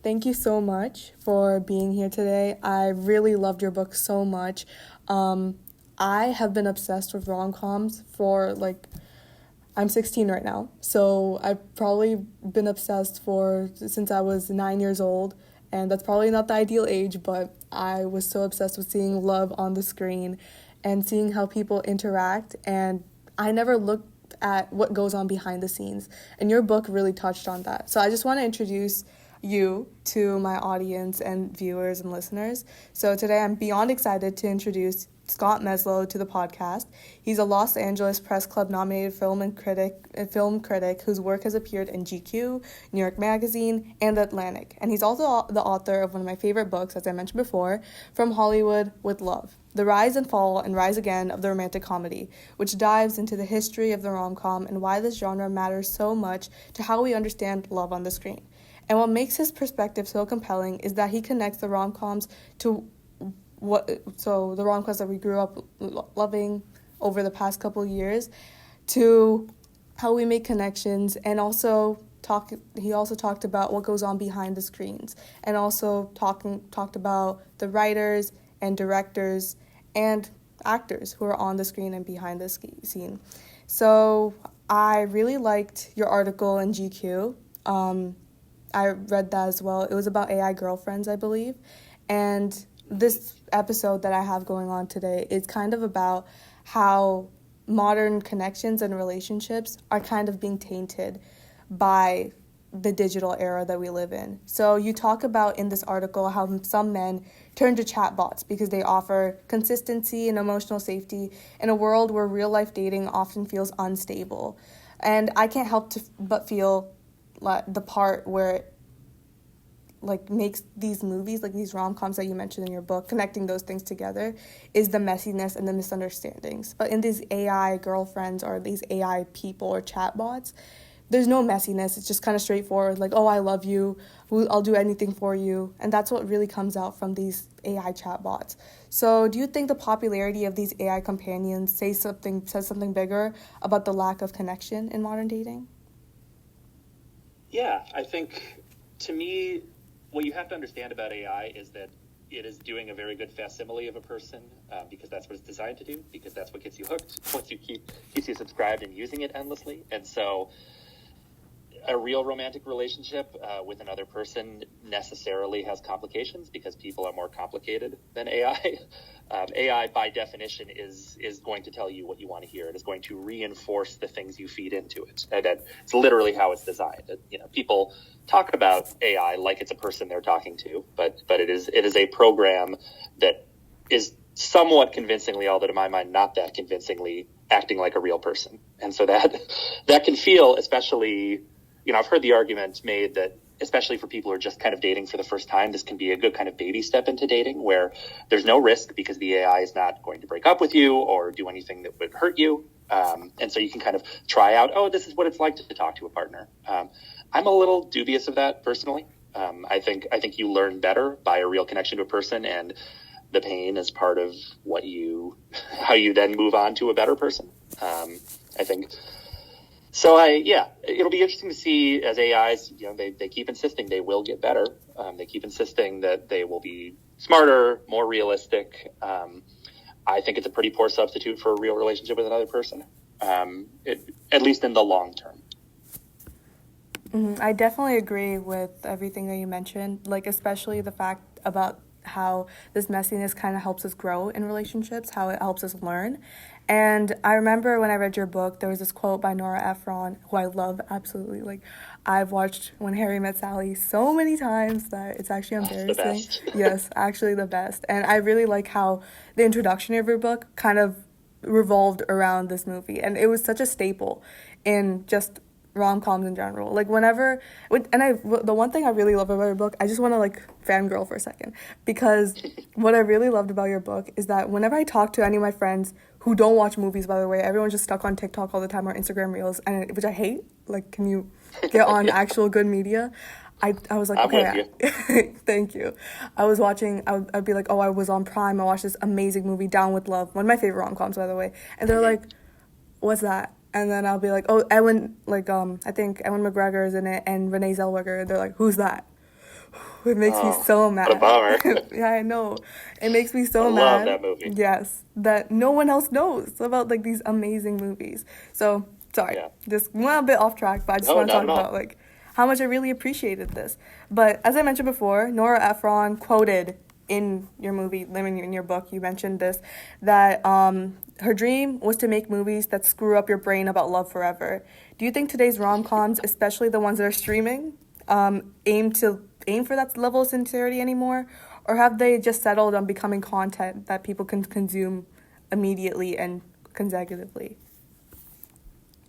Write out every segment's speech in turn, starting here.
thank you so much for being here today. I really loved your book so much. I have been obsessed with rom-coms for I'm 16 right now, so I've probably been obsessed since I was 9 years old, and that's probably not the ideal age, but I was so obsessed with seeing love on the screen and seeing how people interact, and I never looked at what goes on behind the scenes, and your book really touched on that. So I just want to introduce you to my audience and viewers and listeners. So today I'm beyond excited to introduce Scott Meslow to the podcast. He's a Los Angeles Press Club nominated film critic whose work has appeared in GQ, New York Magazine, and The Atlantic. And he's also the author of one of my favorite books, as I mentioned before, From Hollywood with Love, The Rise and Fall and Rise Again of the Romantic Comedy, which dives into the history of the rom-com and why this genre matters so much to how we understand love on the screen. And what makes his perspective so compelling is that he connects the rom-coms to the rom-coms that we grew up loving over the past couple of years to how we make connections, and he also talked about what goes on behind the screens, and also talked about the writers and directors and actors who are on the screen and behind the scene. So I really liked your article in GQ. I read that as well. It was about AI girlfriends, I believe. And this episode that I have going on today is kind of about how modern connections and relationships are kind of being tainted by the digital era that we live in. So you talk about in this article how some men turn to chatbots because they offer consistency and emotional safety in a world where real-life dating often feels unstable. And I can't help but feel the part where it makes these movies, these rom-coms that you mentioned in your book, connecting those things together, is the messiness and the misunderstandings. But in these AI girlfriends or these AI people or chatbots, there's no messiness. It's just kind of straightforward, oh, I love you, I'll do anything for you. And that's what really comes out from these AI chatbots. So do you think the popularity of these AI companions says something bigger about the lack of connection in modern dating? Yeah, I think, to me, what you have to understand about AI is that it is doing a very good facsimile of a person because that's what it's designed to do, because that's what gets you hooked once you keeps you subscribed and using it endlessly. And so a real romantic relationship with another person necessarily has complications because people are more complicated than AI. AI, by definition, is going to tell you what you want to hear. It is going to reinforce the things you feed into it. And it's literally how it's designed. People talk about AI like it's a person they're talking to, but it is a program that is somewhat convincingly, although to my mind not that convincingly, acting like a real person. And so that can feel, especially, I've heard the argument made that especially for people who are just kind of dating for the first time, this can be a good kind of baby step into dating where there's no risk because the AI is not going to break up with you or do anything that would hurt you. And so you can kind of try out, this is what it's like to talk to a partner. I'm a little dubious of that personally. I think you learn better by a real connection to a person, and the pain is part of how you then move on to a better person. I think. So it'll be interesting to see as AIs, they keep insisting they will get better. They keep insisting that they will be smarter, more realistic. I think it's a pretty poor substitute for a real relationship with another person, at least in the long term. Mm-hmm. I definitely agree with everything that you mentioned, especially the fact about how this messiness kind of helps us grow in relationships, how it helps us learn. And I remember when I read your book, there was this quote by Nora Ephron, who I love absolutely. I've watched When Harry Met Sally so many times that it's actually embarrassing. The best. Yes, actually the best. And I really like how the introduction of your book kind of revolved around this movie. And it was such a staple in just rom-coms in general. The one thing I really love about your book, I just want to fangirl for a second, because what I really loved about your book is that whenever I talk to any of my friends who don't watch movies, by the way, everyone's just stuck on TikTok all the time or Instagram Reels, which I hate. Can you get on actual good media? I was like, okay, thank you. I'd be like, I was on Prime, I watched this amazing movie, Down with Love, one of my favorite rom-coms, by the way, and they're like, what's that? And then I'll be like, I think Ewan McGregor is in it, and Renee Zellweger. They're like, who's that? it makes me Oh, so what a mad. bummer. Yeah, I know. It makes me I so love mad. that movie. Yes, that no one else knows about like these amazing movies. So, sorry, Yeah. just went a bit off track, but I just No, want to not talk at about all. like how much I really appreciated this. But as I mentioned before, Nora Ephron quoted in your movie, in your book, you mentioned this, that her dream was to make movies that screw up your brain about love forever. Do you think today's rom-coms, especially the ones that are streaming, aim for that level of sincerity anymore, or have they just settled on becoming content that people can consume immediately and consecutively?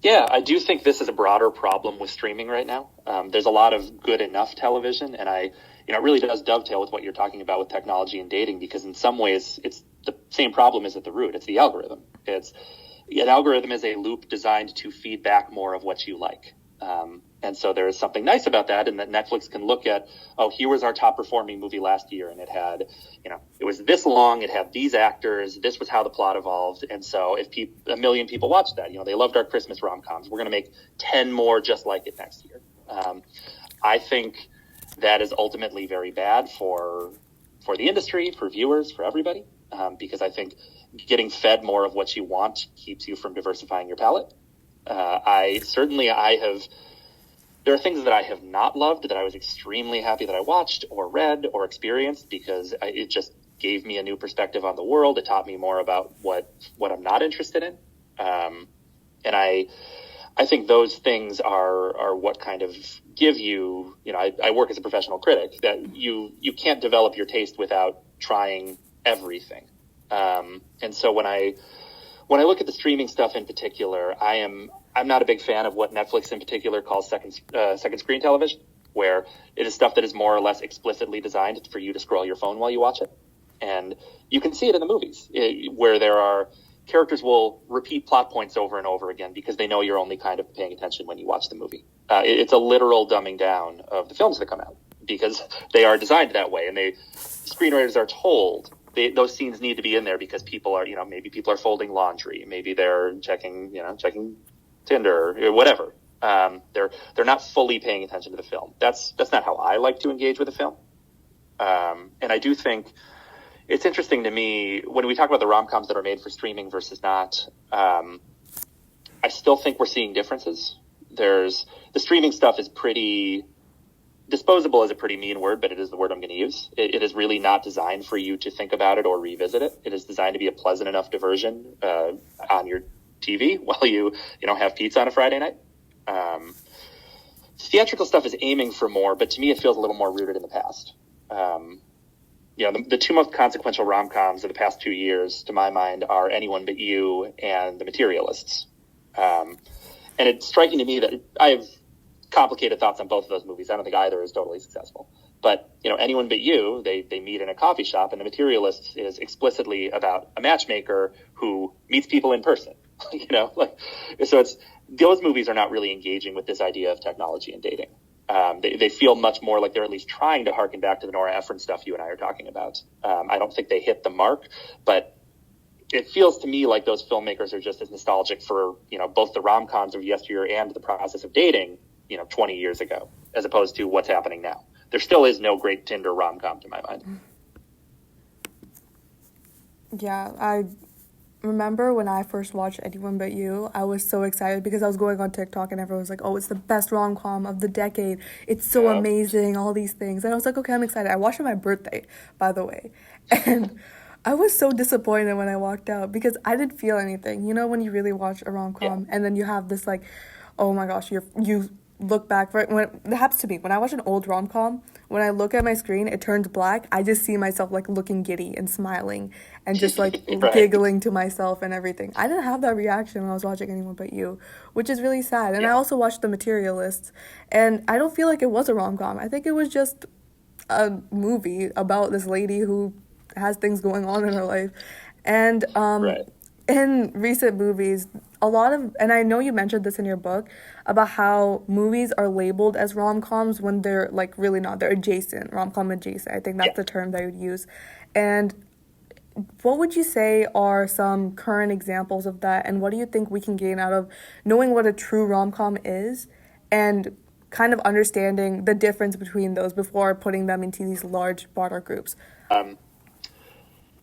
Yeah, I do think this is a broader problem with streaming right now. There's a lot of good enough television, and it really does dovetail with what you're talking about with technology and dating, because in some ways it's the same problem is at the root. It's the algorithm. An algorithm is a loop designed to feed back more of what you like. And so there is something nice about that, in that Netflix can look at, oh, here was our top performing movie last year, and it had, it was this long, it had these actors, this was how the plot evolved. And so if a million people watched that, they loved our Christmas rom-coms, we're going to make 10 more just like it next year. I think that is ultimately very bad for the industry, for viewers, for everybody, because I think getting fed more of what you want keeps you from diversifying your palette. There are things that I have not loved that I was extremely happy that I watched or read or experienced, because it just gave me a new perspective on the world. It taught me more about what I'm not interested in. And I think those things are what kind of give you, I work as a professional critic, that you can't develop your taste without trying everything. And so when I look at the streaming stuff in particular, I'm not a big fan of what Netflix in particular calls second screen television, where it is stuff that is more or less explicitly designed for you to scroll your phone while you watch it. And you can see it in the movies, where there are characters will repeat plot points over and over again because they know you're only kind of paying attention when you watch the movie. It's a literal dumbing down of the films that come out, because they are designed that way, and screenwriters are told those scenes need to be in there because people are, maybe people are folding laundry, maybe they're checking Tinder or whatever. They're not fully paying attention to the film. That's not how I like to engage with a film. And I do think it's interesting to me when we talk about the rom-coms that are made for streaming versus not. I still think we're seeing differences. The streaming stuff is pretty disposable, is a pretty mean word, but it is the word I'm going to use. It is really not designed for you to think about it or revisit it. It is designed to be a pleasant enough diversion on your TV while you have pizza on a Friday night. Theatrical stuff is aiming for more, but to me it feels a little more rooted in the past. The two most consequential rom-coms of the past 2 years, to my mind, are Anyone But You and The Materialists. And it's striking to me that I have complicated thoughts on both of those movies. I don't think either is totally successful. But, Anyone But You, they meet in a coffee shop, and The Materialists is explicitly about a matchmaker who meets people in person. So those movies are not really engaging with this idea of technology and dating. They feel much more like they're at least trying to harken back to the Nora Ephron stuff you and I are talking about. I don't think they hit the mark, but it feels to me like those filmmakers are just as nostalgic for, both the rom-coms of yesteryear and the process of dating, 20 years ago, as opposed to what's happening now. There still is no great Tinder rom-com to my mind. Yeah, I remember when I first watched Anyone But You, I was so excited because I was going on TikTok and everyone was like, oh, it's the best rom-com of the decade. It's so amazing, all these things. And I was like, okay, I'm excited. I watched it on my birthday, by the way. And I was so disappointed when I walked out because I didn't feel anything. When you really watch a rom-com and then you have this like, oh my gosh, you look back, right? When it happens to me, when I watch an old rom-com, when I look at my screen, it turns black. I just see myself like looking giddy and smiling and just like Right. giggling to myself and everything. I didn't have that reaction when I was watching Anyone But You, which is really sad. And I also watched The Materialists, and I don't feel like it was a rom-com. I think it was just a movie about this lady who has things going on in her life. And Right. in recent movies, and I know you mentioned this in your book, about how movies are labeled as rom-coms when they're like really not. They're adjacent, rom-com adjacent. I think that's the term that I would use. And what would you say are some current examples of that, and what do you think we can gain out of knowing what a true rom-com is and kind of understanding the difference between those before putting them into these large broader groups?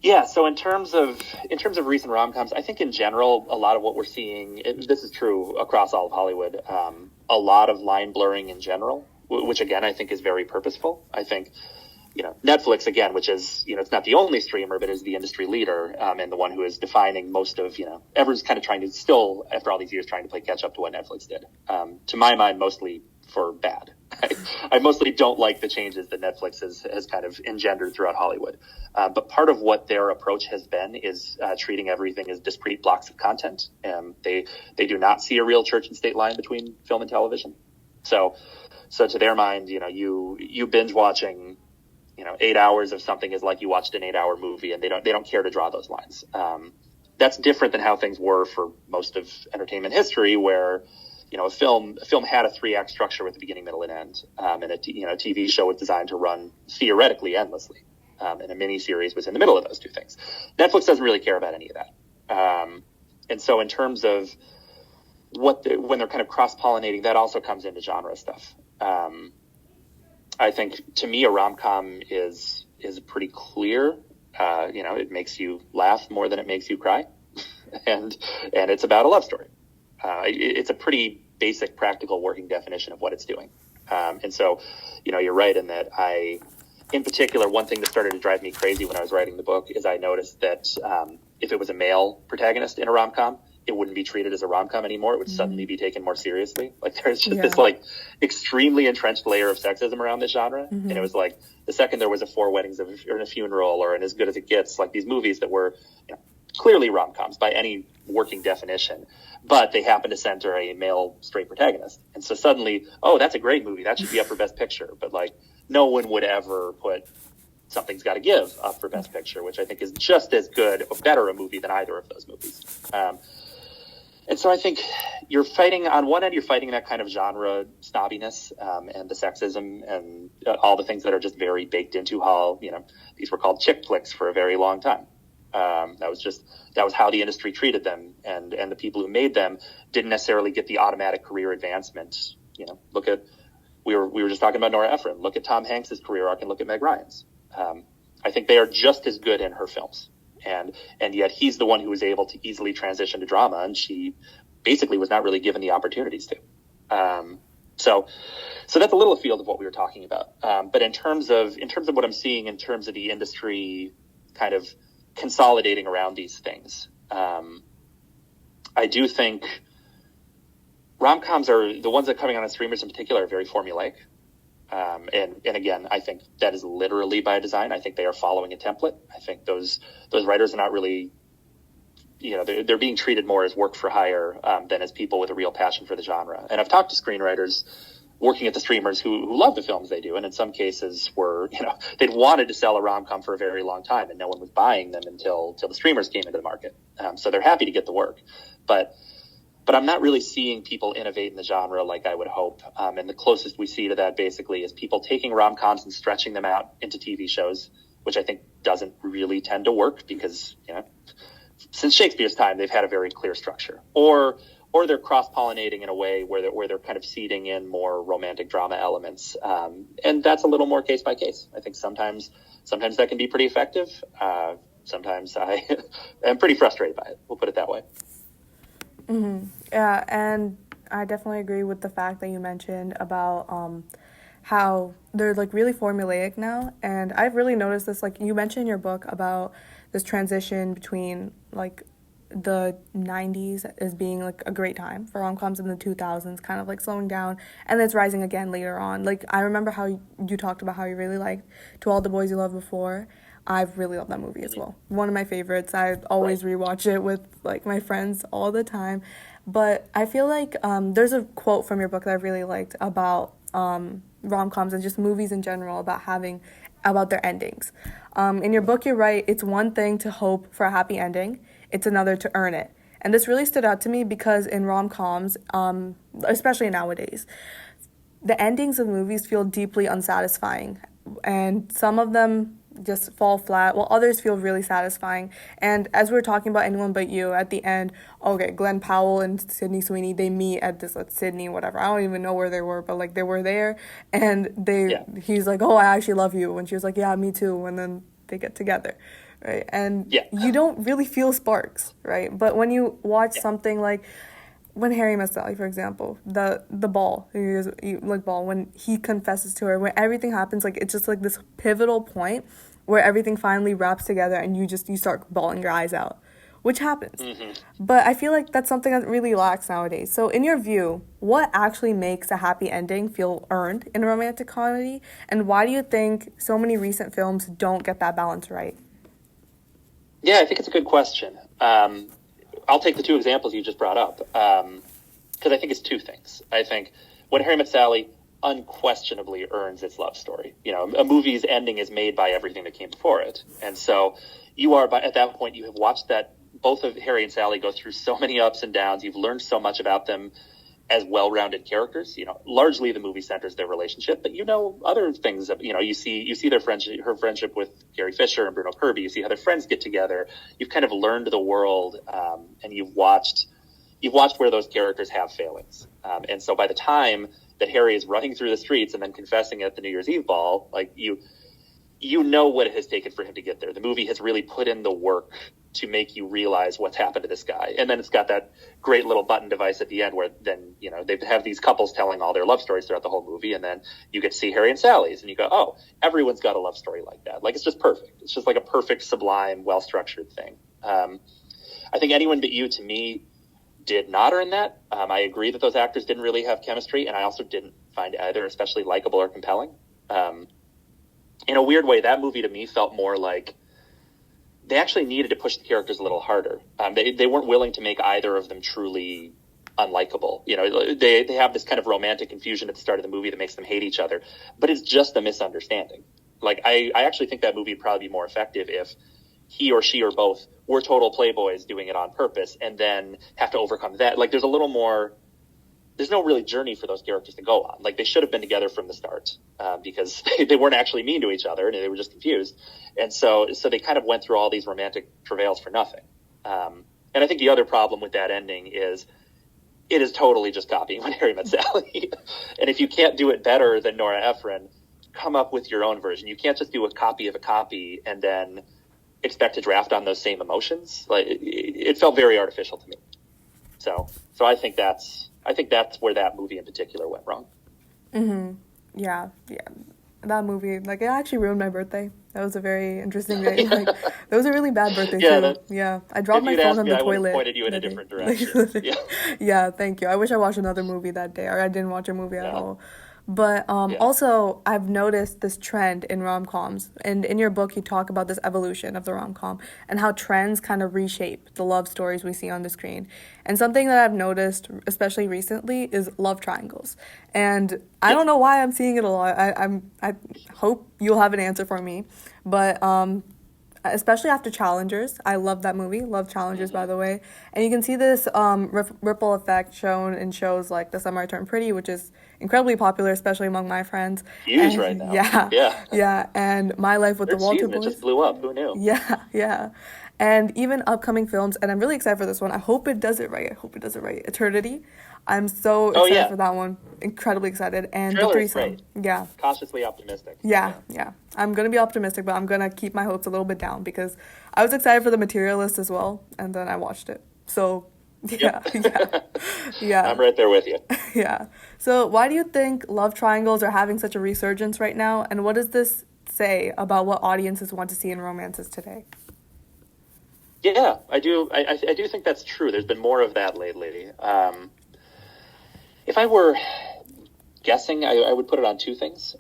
Yeah, so in terms of recent rom-coms, I think in general, a lot of what we're seeing, this is true across all of Hollywood, a lot of line blurring in general, which again, I think is very purposeful. I think, Netflix, again, which is, it's not the only streamer, but is the industry leader, and the one who is defining most of, everyone's kind of trying to still, after all these years, trying to play catch up to what Netflix did. To my mind, mostly for bad. I mostly don't like the changes that Netflix has kind of engendered throughout Hollywood. But part of what their approach has been is treating everything as discrete blocks of content. They do not see a real church and state line between film and television. So to their mind, you binge watching, 8 hours of something is like you watched an 8-hour movie, and they don't care to draw those lines. That's different than how things were for most of entertainment history, where a film had a 3-act structure with a beginning, middle, and end, and a TV show was designed to run theoretically endlessly, and a miniseries was in the middle of those two things. Netflix doesn't really care about any of that, and so in terms of when they're kind of cross-pollinating, that also comes into genre stuff. I think, to me, a rom-com is pretty clear. It makes you laugh more than it makes you cry, and it's about a love story. It's a pretty basic, practical working definition of what it's doing. And so, you're right in that in particular, one thing that started to drive me crazy when I was writing the book is I noticed that if it was a male protagonist in a rom-com, it wouldn't be treated as a rom-com anymore. It would suddenly be taken more seriously. Like, there's just this extremely entrenched layer of sexism around this genre. And it was like the second there was a Four Weddings or a Funeral or an As Good as It Gets, like these movies that were clearly rom-coms by any working definition, but they happen to center a male straight protagonist. And so suddenly, oh, that's a great movie. That should be up for Best Picture. But no one would ever put Something's Gotta Give up for Best Picture, which I think is just as good or better a movie than either of those movies. And so I think on one end, you're fighting that kind of genre snobbiness, and the sexism and all the things that are just very baked into how, these were called chick flicks for a very long time. That was how the industry treated them, and the people who made them didn't necessarily get the automatic career advancement. We were just talking about Nora Ephron. Look at Tom Hanks's career arc and look at Meg Ryan's. I think they are just as good in her films. And yet he's the one who was able to easily transition to drama, and she basically was not really given the opportunities to. So that's a little afield of what we were talking about. But in terms of what I'm seeing in terms of the industry kind of consolidating around these things, I do think rom-coms are the ones that are coming on streamers in particular are very formulaic. And again, I think that is literally by design. I think they are following a template. I think those writers are not really, they're being treated more as work for hire than as people with a real passion for the genre. And I've talked to screenwriters working at the streamers who love the films they do, and in some cases they'd wanted to sell a rom-com for a very long time, and no one was buying them until the streamers came into the market. So they're happy to get the work, but I'm not really seeing people innovate in the genre like I would hope. And the closest we see to that basically is people taking rom-coms and stretching them out into TV shows, which I think doesn't really tend to work because, since Shakespeare's time, they've had a very clear structure. Or they're cross-pollinating in a way where they're kind of seeding in more romantic drama elements. And that's a little more case by case. I think sometimes that can be pretty effective. Sometimes I am pretty frustrated by it. We'll put it that way. Mm-hmm. Yeah, and I definitely agree with the fact that you mentioned about how they're really formulaic now. And I've really noticed this, you mentioned in your book about this transition between the 90s as being a great time for rom-coms, in the 2000s kind of slowing down, and then it's rising again later on. I remember how you talked about how you really liked To All the Boys You Loved Before. I've really loved that movie as well. One of my favorites. I always rewatch it with my friends all the time. But I feel there's a quote from your book that I really liked about rom-coms and just movies in general about their endings. In your book, you write, "It's one thing to hope for a happy ending. It's another to earn it." And this really stood out to me because in rom-coms, especially nowadays, the endings of movies feel deeply unsatisfying. And some of them just fall flat, while others feel really satisfying. And as we were talking about Anyone But You, at the end, okay, Glenn Powell and Sydney Sweeney, they meet at this, like, Sydney, whatever. I don't even know where they were, but, like, they were there. And he's like, oh, I actually love you. And she was like, yeah, me too. And then they get together, right? And you don't really feel sparks, right? But when you watch something like when Harry Met Sally, for example, the ball, when he confesses to her, when everything happens, like, it's just like this pivotal point where everything finally wraps together and you start bawling your eyes out, which happens. But I feel like that's something that really lacks nowadays. So in your view, what actually makes a happy ending feel earned in a romantic comedy, and why do you think so many recent films don't get that balance right? Yeah, I think it's a good question. I'll take the two examples you just brought up, because I think it's two things. I think When Harry Met Sally unquestionably earns its love story. You know, a movie's ending is made by everything that came before it. And so at that point, you have watched both of Harry and Sally go through so many ups and downs. You've learned so much about them as well-rounded characters. You know, largely the movie centers their relationship, but you know other things. You know, you see her friendship with Carrie Fisher and Bruno Kirby. You see how their friends get together. You've kind of learned the world, and you've watched where those characters have failings. And so by the time that Harry is running through the streets and then confessing at the New Year's Eve ball, like you know what it has taken for him to get there. The movie has really put in the work to make you realize what's happened to this guy. And then it's got that great little button device at the end where then, you know, they have these couples telling all their love stories throughout the whole movie. And then you get to see Harry and Sally's and you go, oh, everyone's got a love story like that. Like, it's just perfect. It's just like a perfect, sublime, well-structured thing. I think Anyone But You, to me, did not earn that. I agree that those actors didn't really have chemistry, and I also didn't find either especially likable or compelling. In a weird way, that movie to me felt more like they actually needed to push the characters a little harder. They weren't willing to make either of them truly unlikable. You know, they have this kind of romantic confusion at the start of the movie that makes them hate each other, but it's just a misunderstanding. Like, I actually think that movie would probably be more effective if he or she or both were total playboys doing it on purpose and then have to overcome that. Like, there's no really journey for those characters to go on. Like, they should have been together from the start, because they weren't actually mean to each other and they were just confused. And so they kind of went through all these romantic travails for nothing. And I think the other problem with that ending is it is totally just copying When Harry Met Sally. And if you can't do it better than Nora Ephron, come up with your own version. You can't just do a copy of a copy and then expect to draft on those same emotions. Like, it felt very artificial to me. So I think that's where that movie in particular went wrong. Yeah. That movie, like, it actually ruined my birthday. That was a very interesting day. Like, that was a really bad birthday too. I dropped my phone on the toilet. I would have pointed you in a different direction. Yeah, thank you. I wish I watched another movie that day, or I didn't watch a movie at all. But also, I've noticed this trend in rom-coms. And in your book, you talk about this evolution of the rom-com and how trends kind of reshape the love stories we see on the screen. And something that I've noticed, especially recently, is love triangles. And I don't know why I'm seeing it a lot. I hope you'll have an answer for me. But especially after Challengers. I love that movie. Love Challengers, by the way. And you can see this ripple effect shown in shows like The Summer I Turned Pretty, which is incredibly popular, especially among my friends. Huge right now. Yeah. And My Life with the Walter Boys. It just blew up. Who knew? Yeah. And even upcoming films, and I'm really excited for this one. I hope it does it right. Eternity. I'm so excited for that one. Incredibly excited. And The Threesome. Yeah. Cautiously optimistic. Yeah. I'm going to be optimistic, but I'm going to keep my hopes a little bit down because I was excited for The Materialist as well, and then I watched it. So, yeah. I'm right there with you. Yeah. So why do you think love triangles are having such a resurgence right now, and what does this say about what audiences want to see in romances today? Yeah, I do. I do think that's true. There's been more of that lately. If I were guessing, I would put it on two things.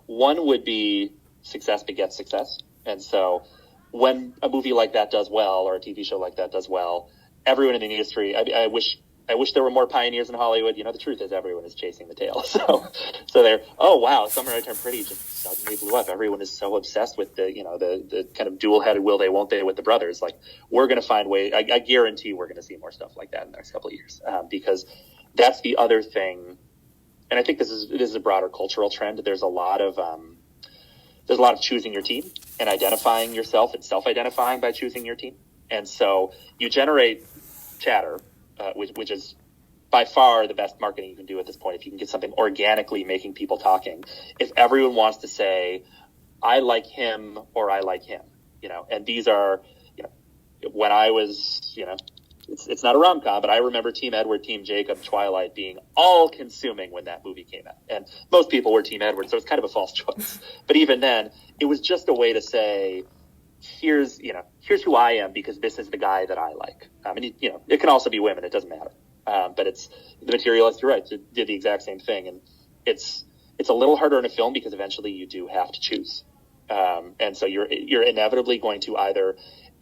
One would be success begets success. And so when a movie like that does well, or a TV show like that does well, everyone in the industry, I wish there were more pioneers in Hollywood. You know, the truth is everyone is chasing the tail. So they're, oh, wow, Summer I Turned Pretty just suddenly blew up. Everyone is so obsessed with the kind of dual-headed will they, won't they with the brothers. Like, we're going to find ways. I guarantee we're going to see more stuff like that in the next couple of years, because that's the other thing. And I think this is a broader cultural trend. There's a lot of there's a lot of choosing your team and identifying yourself and self-identifying by choosing your team. And so you generate chatter, which is by far the best marketing you can do at this point. If you can get something organically making people talking, if everyone wants to say, I like him or I like him, and these are, when I was, it's not a rom-com, but I remember Team Edward, Team Jacob, Twilight being all consuming when that movie came out. And most people were Team Edward, so it's kind of a false choice. But even then, it was just a way to say, here's who I am because this is the guy that I like. And it can also be women, it doesn't matter. But it's The Materialist, you're right, did the exact same thing. And it's a little harder in a film because eventually you do have to choose. And so you're inevitably going to either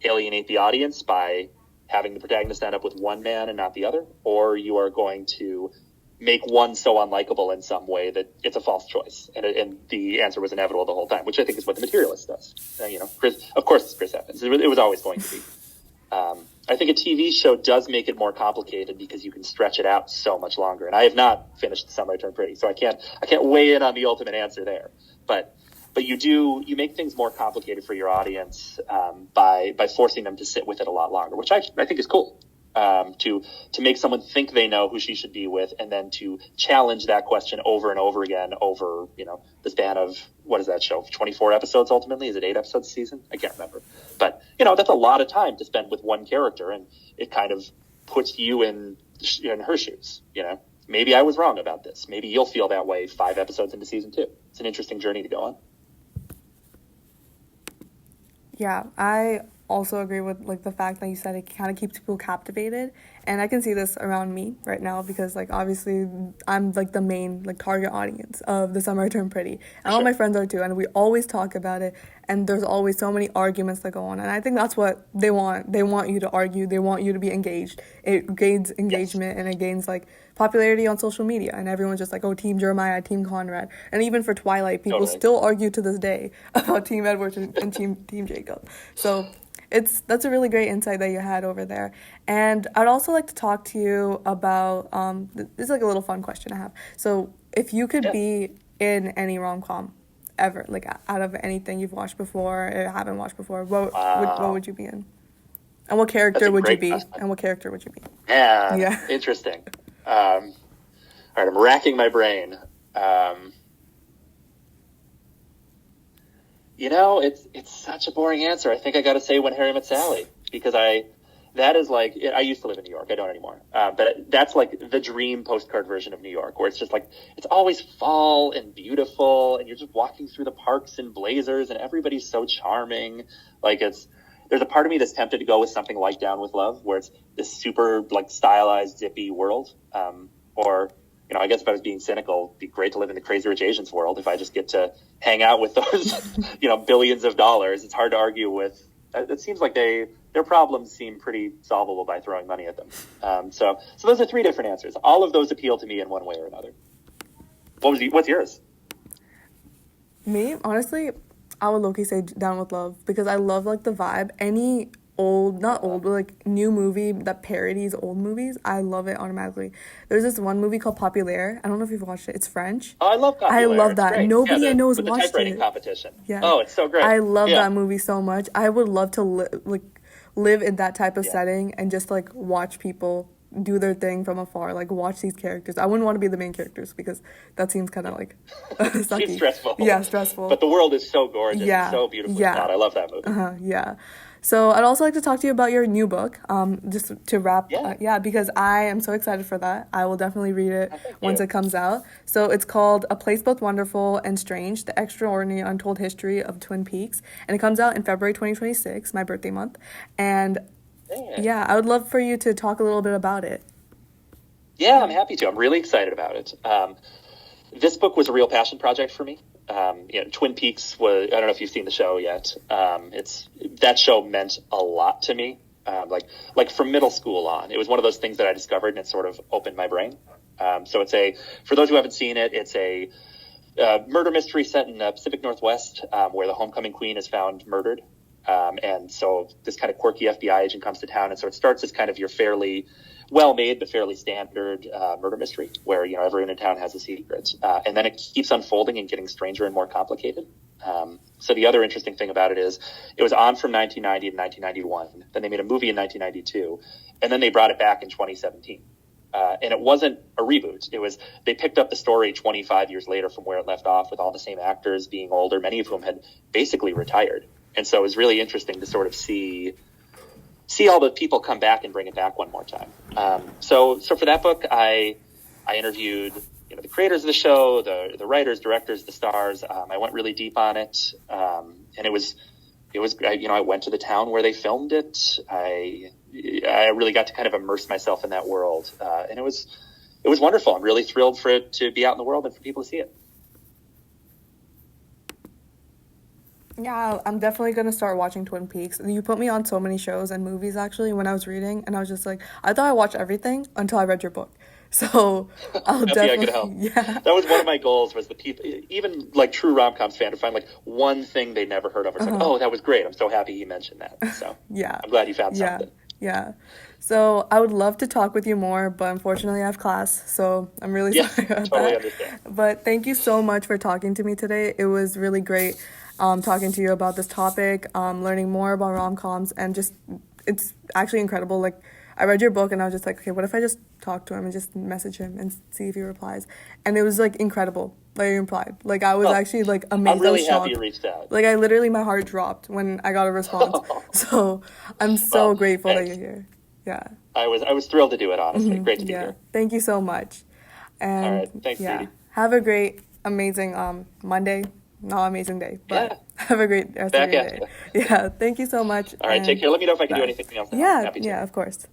alienate the audience by having the protagonist end up with one man and not the other, or you are going to make one so unlikable in some way that it's a false choice. And the answer was inevitable the whole time, which I think is what The Materialist does. Of course it's Chris Evans. It was always going to be. I think a TV show does make it more complicated because you can stretch it out so much longer. And I have not finished The Summer I Turned Pretty, so I can't weigh in on the ultimate answer there. But you make things more complicated for your audience by forcing them to sit with it a lot longer, which I think is cool. To make someone think they know who she should be with, and then to challenge that question over and over again over the span of, what is that show, 24 episodes ultimately? Is it 8 episodes a season? I can't remember. But that's a lot of time to spend with one character, and it kind of puts you in her shoes. Maybe I was wrong about this. Maybe you'll feel that way 5 episodes into season 2. It's an interesting journey to go on. Yeah, I also agree with the fact that you said it kind of keeps people captivated, and I can see this around me right now because obviously I'm the main target audience of The Summer I Turned Pretty, and all my friends are too, and we always talk about it, and there's always so many arguments that go on, and I think that's what they want. They want you to argue, they want you to be engaged. It gains engagement, and it gains popularity on social media, and everyone's just oh, Team Jeremiah, Team Conrad. And even for Twilight, people still argue to this day about Team Edward and Team Jacob. So that's a really great insight that you had over there. And I'd also like to talk to you about this is a little fun question I have. So if you could be in any rom-com ever, out of anything you've watched before or haven't watched before, what would you be in? And what character would you be? Yeah. Interesting. All right, I'm racking my brain. It's such a boring answer. I think I got to say When Harry Met Sally, because that is I used to live in New York. I don't anymore. But that's the dream postcard version of New York, where it's just it's always fall and beautiful, and you're just walking through the parks in blazers, and everybody's so charming. There's a part of me that's tempted to go with something like Down with Love, where it's this super stylized, zippy world. Or, I guess if I was being cynical, it'd be great to live in the Crazy Rich Asians world. If I just get to hang out with those, billions of dollars, it's hard to argue with. It seems like their problems seem pretty solvable by throwing money at them. So those are 3 different answers. All of those appeal to me in one way or another. What's yours? Me, honestly, I would low-key say Down with Love, because I love the vibe. Any not old, but new movie that parodies old movies, I love it automatically. There's this one movie called Populaire. I don't know if you've watched it. It's French. Oh, I love Populaire. I love that. Nobody I know has watched it. Typewriting competition. Yeah. Oh, it's so great. I love that movie so much. I would love to live in that type of setting and just watch people do their thing from afar. Watch these characters. I wouldn't want to be the main characters because that seems kind of sucky. It's stressful. Yeah, stressful. But the world is so gorgeous. Yeah. And so beautifully shot. I love that movie. Yeah. So I'd also like to talk to you about your new book, just to wrap. Because I am so excited for that. I will definitely read it once it comes out. So it's called A Place Both Wonderful and Strange, The Extraordinary Untold History of Twin Peaks. And it comes out in February 2026, my birthday month. And I would love for you to talk a little bit about it. Yeah, I'm happy to. I'm really excited about it. This book was a real passion project for me. Twin Peaks was, I don't know if you've seen the show yet. That show meant a lot to me. From middle school on, it was one of those things that I discovered and it sort of opened my brain. So for those who haven't seen it, it's a murder mystery set in the Pacific Northwest, where the homecoming queen is found murdered. And so this kind of quirky FBI agent comes to town. And so it starts as kind of your fairly well-made but fairly standard murder mystery where, everyone in town has a secret. And then it keeps unfolding and getting stranger and more complicated. So the other interesting thing about it is it was on from 1990 to 1991. Then they made a movie in 1992, and then they brought it back in 2017. And it wasn't a reboot. It was, they picked up the story 25 years later from where it left off with all the same actors being older, many of whom had basically retired. And so it was really interesting to sort of see all the people come back and bring it back one more time. So for that book, I interviewed, the creators of the show, the writers, directors, the stars. I went really deep on it. And it was, I went to the town where they filmed it. I really got to kind of immerse myself in that world. And it was wonderful. I'm really thrilled for it to be out in the world and for people to see it. Yeah, I'm definitely going to start watching Twin Peaks. You put me on so many shows and movies, actually, when I was reading, and I was just like, I thought I watched everything until I read your book. So I'll definitely, I could help. Yeah. That was one of my goals, was the people, even like true rom-coms fan, to find like one thing they never heard of. It's like, oh, that was great. I'm so happy he mentioned that. So yeah, I'm glad you found something. Yeah. So I would love to talk with you more, but unfortunately I have class, so I'm really sorry about that. Understand. But thank you so much for talking to me today. It was really great talking to you about this topic, learning more about rom-coms, and just, it's actually incredible. Like, I read your book and I was just like, okay, what if I just talk to him and just message him and see if he replies? And it was like incredible that he replied. Like, I was actually like amazed. I'm really happy you reached out. Like, I literally, my heart dropped when I got a response. So I'm so grateful that you're here. Yeah. I was thrilled to do it, honestly. Great to be here. Thank you so much. And all right. Thanks, Aditi. Have a great, amazing Monday. Not amazing day, but have a great rest of your day. Yeah, thank you so much. All right, take care. Let me know if I can do anything else. Yeah, of course.